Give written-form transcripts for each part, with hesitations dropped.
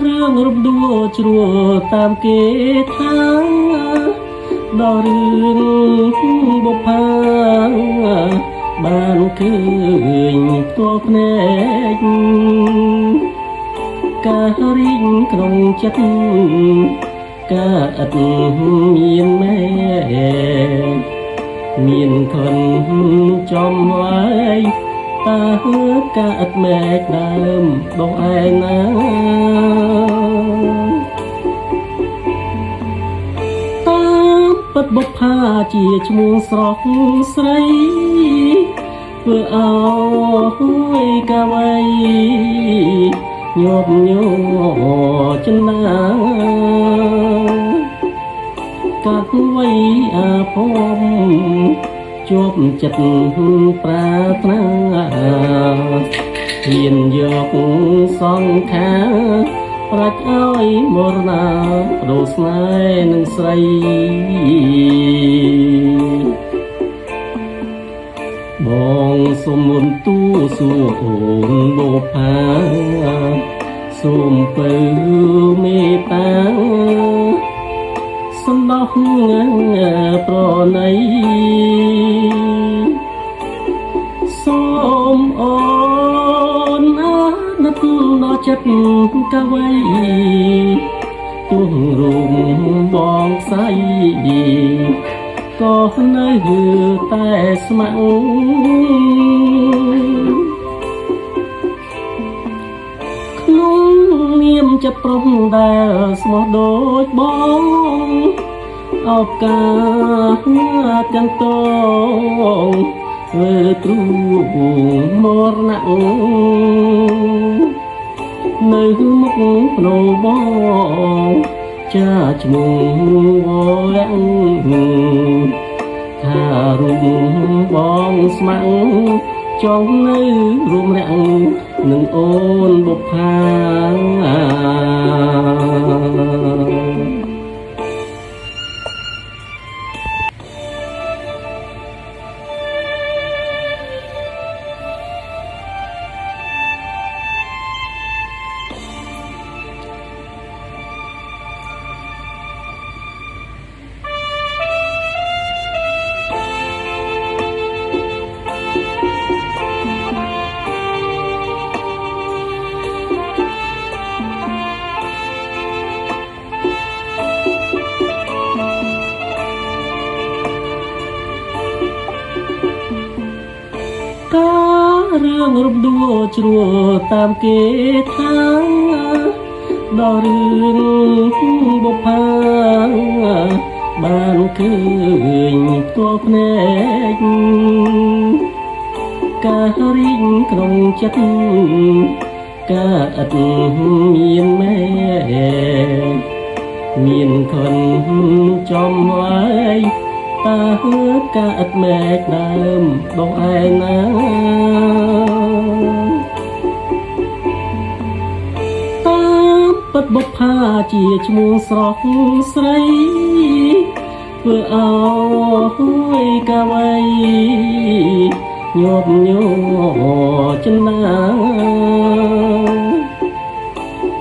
រឿងរំដួលជ្រួលតាមគេថាដល់រឿងបុប្ផាបានឃើញផ្ទាល់ភ្នែកការរីងក្នុងចិត្តការឥតមានមែមានខនចំហើយតើការឥតមែកដើមដងឯណាតាមពិតបុប្ផាជាឈ្មោះស្រុកស្រីធ្វើឲ្យកាវៃញាប់ញ័រចំណាកាត់វៃអាភ័ព្វជាប់ចិត្តប្រាថ្នាហ៊ានយកសង្ខារប្រាច់ឲ្យមរណាដូរស្នេហ៍នឹងស្រីបងសុំមុនទូសួរអូនបុប្ផាសូមពើមេត្តាសំដោះប្រណីសូមអូនអាណិតដល់ចិត្តកាវៃទុំរូងបងស្អីក៏នៅតែស្ម័គ្រក្នុងនាមចិត្តប្រុសដែលស្មោះដូចបងអបការទាំងតងធ្វើទ្រូងមរណៈនៅមុខភ្នោបងចាឈ្មោះវាំងថារូបបងស្ម័គ្រចង់នៅរួមរាំងនឹងអូនបុប្ផារឿងរំដួលជ្រួលតាមគេថាដល់រឿងបុប្ផាបានឃើញផ្ទាល់ភ្នែកការរីងក្នុងចិត្តការឥតមានមែមានខនចំហើយតើការឥតមែកដើមដងឯណាតាមពិតបុប្ផាជាឈ្មោះស្រុកស្រីធ្វើឲ្យកាវៃញាប់ញ័រចំណា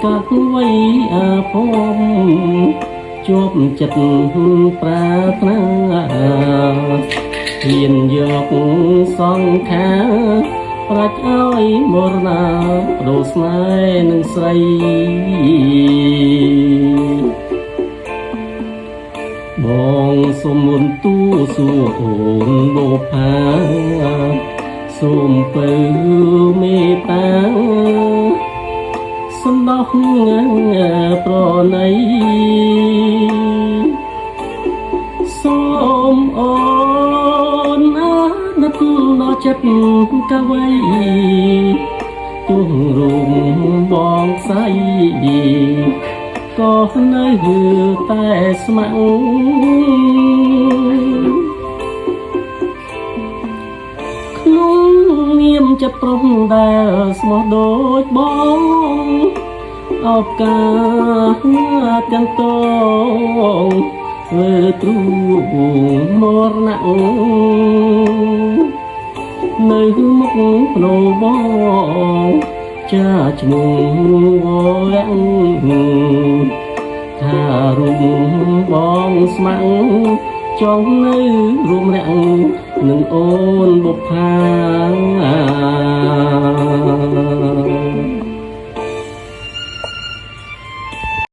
កាត់វៃអាភ័ព្វជាប់ចិត្តប្រាថ្នាហ៊ានយកសង្ខារប្រាច់ឲ្យមរណាដូរស្នេហ៍នឹងស្រីបងសុំមុនទូសួរអូនបុប្ផាសូមពើមេត្តាសំដោះប្រណីសូមអូនអាណិតដល់ចិត្តកាវៃទុំរូងបងស្អីក៏នៅតែស្ម័គ្រក្នុងនាមចិត្តប្រុសដែលស្មោះដូចបងអបការទាំងតងធ្វើទ្រូងមរណៈនៅមុខភ្នោបង ចាឈ្មោះវាំងថារូបបងស្ម័គ្រចង់នៅរួមរាំងនឹងអូនបុប្ផា